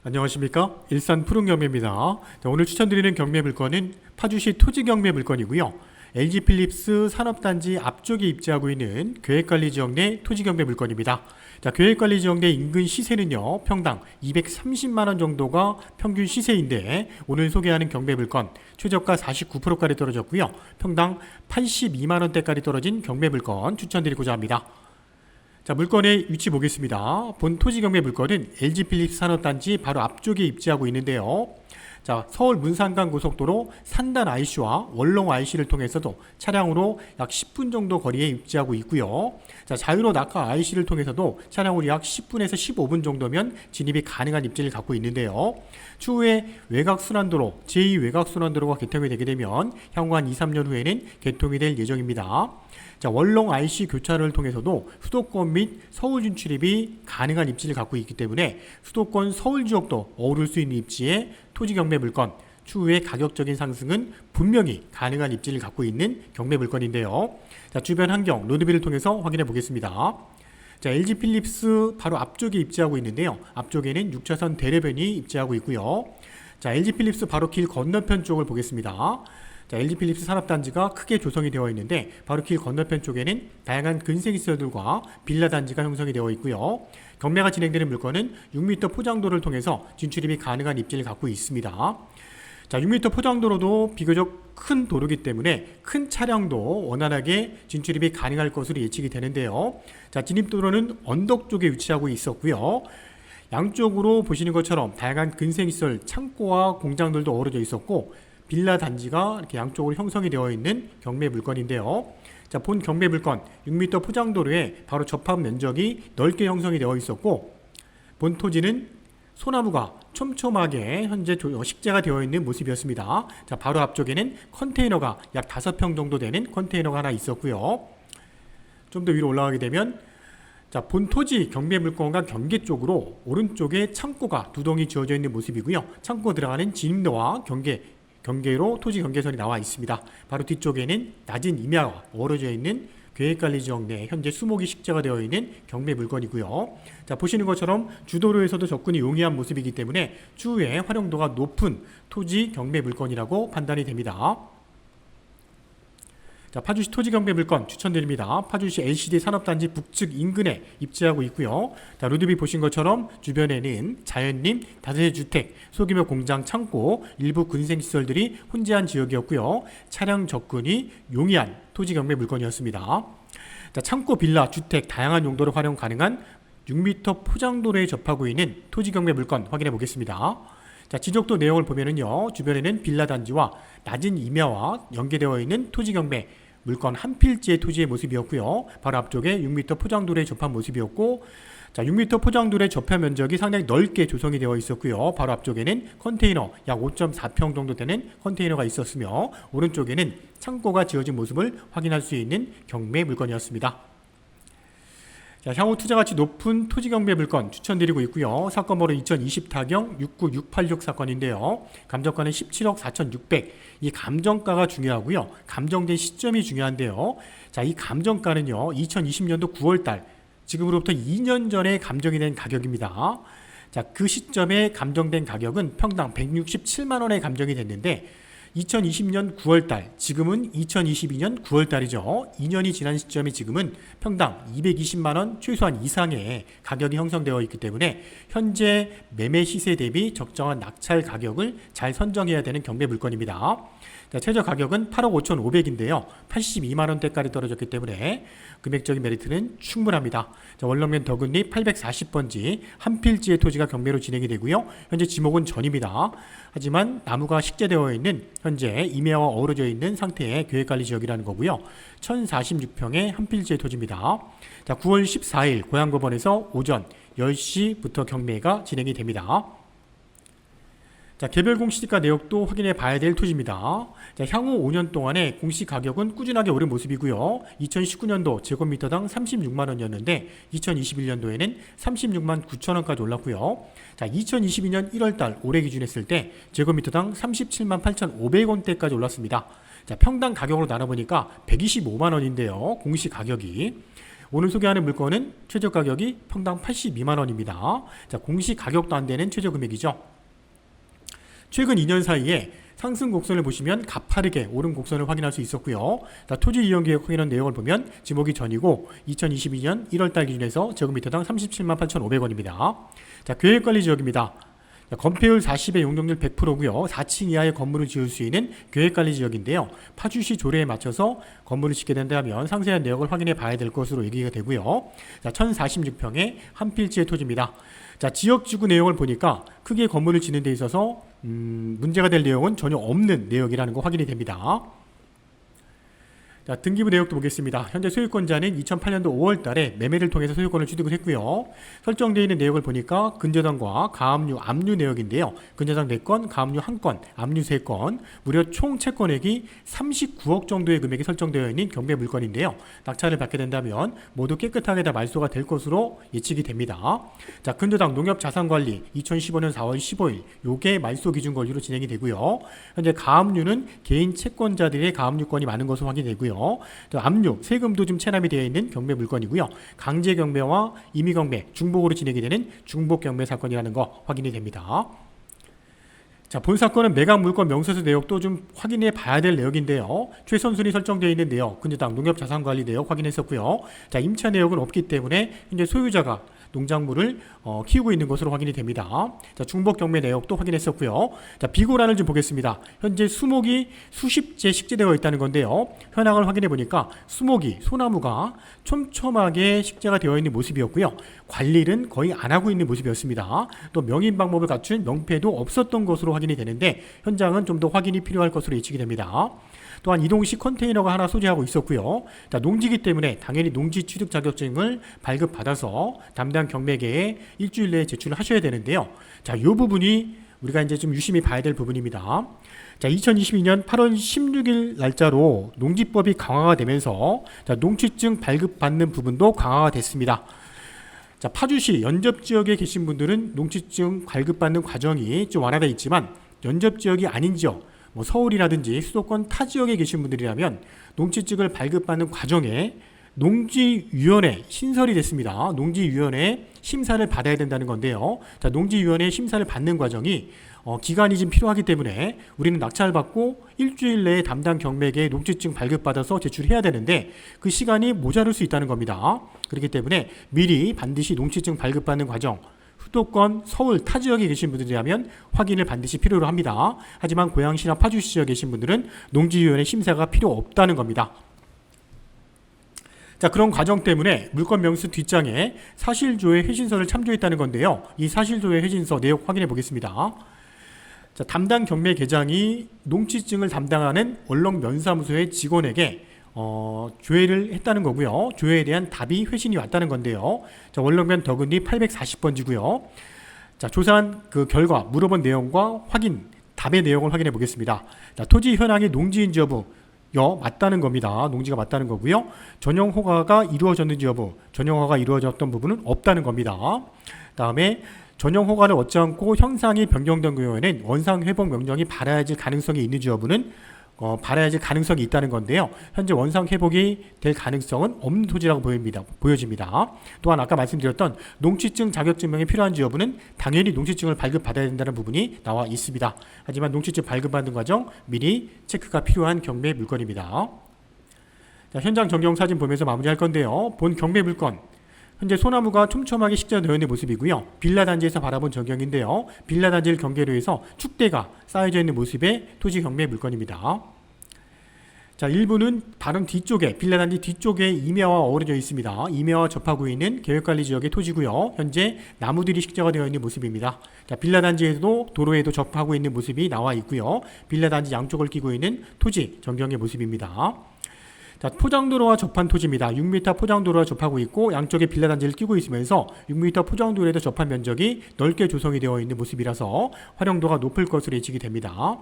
안녕하십니까? 일산 푸른경매입니다. 오늘 추천드리는 경매 물건은 파주시 토지경매 물건이고요. LG필립스 산업단지 앞쪽에 입지하고 있는 계획관리지역 내 토지경매 물건입니다. 계획관리지역 내 인근 시세는요, 평당 230만원 정도가 평균 시세인데, 오늘 소개하는 경매 물건 최저가 49%까지 떨어졌고요. 평당 82만원대까지 떨어진 경매 물건 추천드리고자 합니다. 물건의 위치 보겠습니다. 본 토지경매 물건은 LG필립스 산업단지 바로 앞쪽에 입지하고 있는데요. 서울 문산간 고속도로 산단 IC와 월롱 IC를 통해서도 차량으로 약 10분 정도 거리에 입지하고 있고요. 자유로 낙하 IC를 통해서도 차량으로 약 10분에서 15분 정도면 진입이 가능한 입지를 갖고 있는데요. 추후에 외곽순환도로, 제2외곽순환도로가 개통이 되게 되면 향후 한 2, 3년 후에는 개통이 될 예정입니다. 월롱 IC 교차로를 통해서도 수도권 및 서울 진출입이 가능한 입지를 갖고 있기 때문에 수도권 서울 지역도 어우를 수 있는 입지의 토지 경매 물건, 추후에 가격적인 상승은 분명히 가능한 입지를 갖고 있는 경매 물건인데요. 주변 환경, 로드뷰를 통해서 확인해 보겠습니다. LG필립스 바로 앞쪽에 입지하고 있는데요. 앞쪽에는 6차선 대로변이 입지하고 있고요. LG필립스 바로 길 건너편 쪽을 보겠습니다. LG필립스 산업단지가 크게 조성이 되어 있는데, 바로 길 건너편 쪽에는 다양한 근생시설들과 빌라 단지가 형성이 되어 있고요. 경매가 진행되는 물건은 6m 포장도를 통해서 진출입이 가능한 입지를 갖고 있습니다. 6m 포장도로도 비교적 큰 도로이기 때문에 큰 차량도 원활하게 진출입이 가능할 것으로 예측이 되는데요. 진입도로는 언덕 쪽에 위치하고 있었고요. 양쪽으로 보시는 것처럼 다양한 근생시설, 창고와 공장들도 어우러져 있었고, 빌라 단지가 이렇게 양쪽으로 형성이 되어 있는 경매 물건인데요. 본 경매 물건 6m 포장도로에 바로 접합 면적이 넓게 형성이 되어 있었고, 본 토지는 소나무가 촘촘하게 현재 식재가 되어 있는 모습이었습니다. 바로 앞쪽에는 컨테이너가 약 5평 정도 되는 컨테이너가 하나 있었고요. 좀 더 위로 올라가게 되면 본 토지 경매 물건과 경계 쪽으로 오른쪽에 창고가 두 동이 지어져 있는 모습이고요. 창고 들어가는 진입로와 경계로 토지 경계선이 나와 있습니다. 바로 뒤쪽에는 낮은 임야가 어우러져 있는 계획관리지역 내 현재 수목이 식재가 되어 있는 경매 물건이고요. 보시는 것처럼 주도로에서도 접근이 용이한 모습이기 때문에 추후에 활용도가 높은 토지 경매 물건이라고 판단이 됩니다. 파주시 토지 경매 물건 추천드립니다. 파주시 LCD 산업단지 북측 인근에 입지하고 있고요. 로드뷰 보신 것처럼 주변에는 자연림, 다세대 주택, 소규모 공장, 창고, 일부 근생시설들이 혼재한 지역이었고요. 차량 접근이 용이한 토지 경매 물건이었습니다. 창고, 빌라, 주택 다양한 용도로 활용 가능한 6m 포장도로에 접하고 있는 토지 경매 물건 확인해 보겠습니다. 지적도 내용을 보면은요, 주변에는 빌라 단지와 낮은 임야와 연계되어 있는 토지 경매 물건 한 필지의 토지의 모습이었고요. 바로 앞쪽에 6m 포장도로에 접한 모습이었고, 6m 포장도로의 접한 면적이 상당히 넓게 조성이 되어 있었고요. 바로 앞쪽에는 컨테이너 약 5.4평 정도 되는 컨테이너가 있었으며, 오른쪽에는 창고가 지어진 모습을 확인할 수 있는 경매 물건이었습니다. 향후 투자 가치 높은 토지 경매 물건 추천드리고 있고요. 사건 번호 2020타경 69686 사건인데요. 감정가는 17억 4,600. 이 감정가가 중요하고요. 감정된 시점이 중요한데요. 이 감정가는요, 2020년도 9월달, 지금으로부터 2년 전에 감정이 된 가격입니다. 그 시점에 감정된 가격은 평당 167만 원에 감정이 됐는데, 2020년 9월달, 지금은 2022년 9월달이죠. 2년이 지난 시점이 지금은 평당 220만원 최소한 이상의 가격이 형성되어 있기 때문에 현재 매매 시세 대비 적정한 낙찰 가격을 잘 선정해야 되는 경매 물건입니다. 최저 가격은 8억 5,500인데요. 82만원대까지 떨어졌기 때문에 금액적인 메리트는 충분합니다. 월렁면 더근리 840번지 한 필지의 토지가 경매로 진행이 되고요. 현재 지목은 전입니다. 하지만 나무가 식재되어 있는 현재 임야와 어우러져 있는 상태의 계획관리 지역이라는 거고요. 1046평의 한 필지의 토지입니다. 9월 14일 고양법원에서 오전 10시부터 경매가 진행이 됩니다. 개별 공시지가 내역도 확인해 봐야 될 토지입니다. 향후 5년 동안의 공시 가격은 꾸준하게 오른 모습이고요. 2019년도 제곱미터당 36만원이었는데 2021년도에는 36만 9천원까지 올랐고요. 2022년 1월달 올해 기준했을 때 제곱미터당 37만 8,500원대까지 올랐습니다. 평당 가격으로 나눠보니까 125만원인데요. 공시 가격이 오늘 소개하는 물건은 최저 가격이 평당 82만 원입니다. 자, 공시 가격도 안 되는 최저 금액이죠. 최근 2년 사이에 상승 곡선을 보시면 가파르게 오른 곡선을 확인할 수 있었고요. 자, 토지 이용 계획 확인한 내용을 보면 지목이 전이고 2022년 1월달 기준에서 제곱미터당 37만 8,500원입니다. 자, 계획관리 지역입니다. 자, 건폐율 40에 용적률 100%고요. 4층 이하의 건물을 지을 수 있는 계획관리 지역인데요. 파주시 조례에 맞춰서 건물을 짓게 된다면 상세한 내역을 확인해 봐야 될 것으로 얘기가 되고요. 자, 1046평의 한 필지의 토지입니다. 자, 지역지구 내용을 보니까 크게 건물을 짓는 데 있어서 문제가 될 내용은 전혀 없는 내역이라는 거 확인이 됩니다. 자, 등기부 내역도 보겠습니다. 현재 소유권자는 2008년도 5월 달에 매매를 통해서 소유권을 취득을 했고요. 설정되어 있는 내역을 보니까 근저당과 가압류, 압류 내역인데요. 근저당 4건, 가압류 1건, 압류 3건, 무려 총 채권액이 39억 정도의 금액이 설정되어 있는 경매 물건인데요. 낙찰을 받게 된다면 모두 깨끗하게 다 말소가 될 것으로 예측이 됩니다. 자, 근저당 농협자산관리 2015년 4월 15일 요게 말소 기준 권리로 진행이 되고요. 현재 가압류는 개인 채권자들의 가압류권이 많은 것으로 확인되고요. 압류, 세금도 좀 체납이 되어 있는 경매 물건이고요. 강제 경매와 임의 경매, 중복으로 진행이 되는 중복 경매 사건이라는 거 확인이 됩니다. 자, 본 사건은 매각 물건 명세서 내역도 좀 확인해 봐야 될 내역인데요. 최선순위 설정되어 있는 내역, 근저당 농협자산관리 내역 확인했었고요. 자, 임차 내역은 없기 때문에 현재 소유자가 농작물을 키우고 있는 것으로 확인이 됩니다. 자, 중복 경매 내역도 확인했었고요. 자, 비고란을 좀 보겠습니다. 현재 수목이 수십째 식재되어 있다는 건데요. 현황을 확인해 보니까 수목이, 소나무가 촘촘하게 식재가 되어 있는 모습이었고요. 관리는 거의 안 하고 있는 모습이었습니다. 또 명인 방법을 갖춘 명패도 없었던 것으로 확인이 되는데 현장은 좀 더 확인이 필요할 것으로 예측이 됩니다. 또한 이동식 컨테이너가 하나 소지하고 있었고요. 자, 농지기 때문에 당연히 농지 취득 자격증을 발급받아서 담당 경매계에 일주일 내에 제출을 하셔야 되는데요. 자, 이 부분이 우리가 이제 좀 유심히 봐야 될 부분입니다. 자, 2022년 8월 16일 날짜로 농지법이 강화가 되면서 자, 농취증 발급받는 부분도 강화가 됐습니다. 자, 파주시 연접지역에 계신 분들은 농취증 발급받는 과정이 좀 완화되어 있지만 연접지역이 아닌 지역, 서울이라든지 수도권 타 지역에 계신 분들이라면 농취증을 발급받는 과정에 농지위원회 신설이 됐습니다. 농지위원회 심사를 받아야 된다는 건데요. 자, 농지위원회 심사를 받는 과정이 기간이 좀 필요하기 때문에 우리는 낙찰을 받고 일주일 내에 담당 경매계에 농취증 발급받아서 제출해야 되는데 그 시간이 모자랄 수 있다는 겁니다. 그렇기 때문에 미리 반드시 농취증 발급받는 과정, 수도권, 서울 타 지역에 계신 분들이라면 확인을 반드시 필요로 합니다. 하지만 고양시나 파주시 지역에 계신 분들은 농지위원회 심사가 필요 없다는 겁니다. 자, 그런 과정 때문에 물건 명세 뒷장에 사실조회 회신서를 참조했다는 건데요. 이 사실조회 회신서 내역 확인해 보겠습니다. 자, 담당 경매 계장이 농취증을 담당하는 원렁면사무소의 직원에게 조회를 했다는 거고요. 조회에 대한 답이 회신이 왔다는 건데요. 자, 원렁면 더근리 840번지고요. 자, 조사한 그 결과 물어본 내용과 답의 내용을 확인해 보겠습니다. 자, 토지 현황이 농지인지 여부 맞다는 겁니다. 농지가 맞다는 거고요. 전용 허가가 이루어졌는지 여부, 전용 허가가 이루어졌던 부분은 없다는 겁니다. 다음에 전용 허가를 얻지 않고 형상이 변경된 경우에는 원상 회복 명령이 발하해질 가능성이 있는지 여부는 발하해질 가능성이 있다는 건데요. 현재 원상 회복이 될 가능성은 없는 토지라고 보여집니다. 또한 아까 말씀드렸던 농취증 자격증명이 필요한지 여부는 당연히 농취증을 발급받아야 된다는 부분이 나와 있습니다. 하지만 농취증 발급받는 과정 미리 체크가 필요한 경매 물건입니다. 자, 현장 전경 사진 보면서 마무리할 건데요. 본 경매 물건 현재 소나무가 촘촘하게 식재되어 있는 모습이고요. 빌라 단지에서 바라본 전경인데요. 빌라 단지를 경계로 해서 축대가 쌓여져 있는 모습의 토지 경매 물건입니다. 자, 일부는 다른 뒤쪽에, 빌라 단지 뒤쪽에 임야와 어우러져 있습니다. 임야와 접하고 있는 계획관리 지역의 토지고요. 현재 나무들이 식재가 되어 있는 모습입니다. 자, 빌라 단지에도 도로에도 접하고 있는 모습이 나와 있고요. 빌라 단지 양쪽을 끼고 있는 토지 전경의 모습입니다. 자, 포장도로와 접한 토지입니다. 6m 포장도로와 접하고 있고 양쪽에 빌라 단지를 끼고 있으면서 6m 포장도로에도 접한 면적이 넓게 조성이 되어 있는 모습이라서 활용도가 높을 것으로 예측이 됩니다.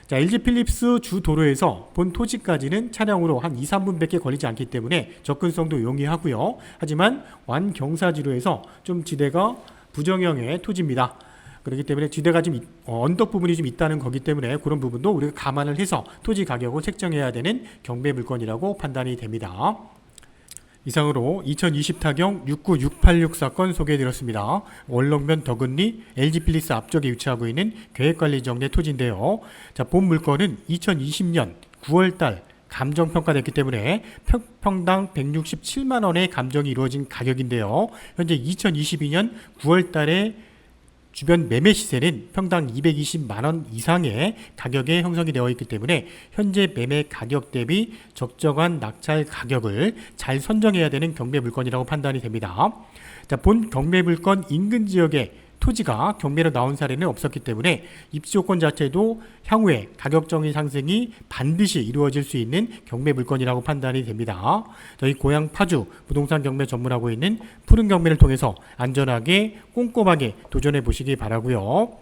자, LG필립스 주 도로에서 본 토지까지는 차량으로 한 2-3분밖에 걸리지 않기 때문에 접근성도 용이하고요. 하지만 완경사지로에서 좀 지대가 부정형의 토지입니다. 그렇기 때문에 지대가 좀 언덕 부분이 좀 있다는 거기 때문에 그런 부분도 우리가 감안을 해서 토지 가격을 책정해야 되는 경매 물건이라고 판단이 됩니다. 이상으로 2020 타경 69686 사건 소개해드렸습니다. 월렁면 덕은리 LG필리스 앞쪽에 위치하고 있는 계획관리지역 내 토지인데요. 자, 본 물건은 2020년 9월달 감정평가됐기 때문에 평당 167만 원의 감정이 이루어진 가격인데요. 현재 2022년 9월달에 주변 매매 시세는 평당 220만 원 이상의 가격에 형성이 되어 있기 때문에 현재 매매 가격 대비 적정한 낙찰 가격을 잘 선정해야 되는 경매 물건이라고 판단이 됩니다. 자, 본 경매 물건 인근 지역에 토지가 경매로 나온 사례는 없었기 때문에 입지 조건 자체도 향후에 가격 정의 상승이 반드시 이루어질 수 있는 경매 물건이라고 판단이 됩니다. 저희 고향 파주 부동산 경매 전문하고 있는 푸른 경매를 통해서 안전하게 꼼꼼하게 도전해 보시기 바라고요.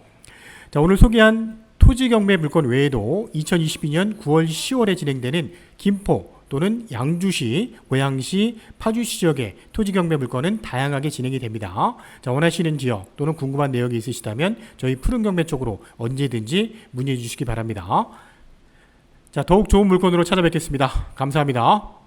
자, 오늘 소개한 토지 경매 물건 외에도 2022년 9월 10월에 진행되는 김포 또는 양주시, 고양시, 파주시 지역의 토지 경매 물건은 다양하게 진행이 됩니다. 자, 원하시는 지역 또는 궁금한 내역이 있으시다면 저희 푸른 경매 쪽으로 언제든지 문의해 주시기 바랍니다. 자, 더욱 좋은 물건으로 찾아뵙겠습니다. 감사합니다.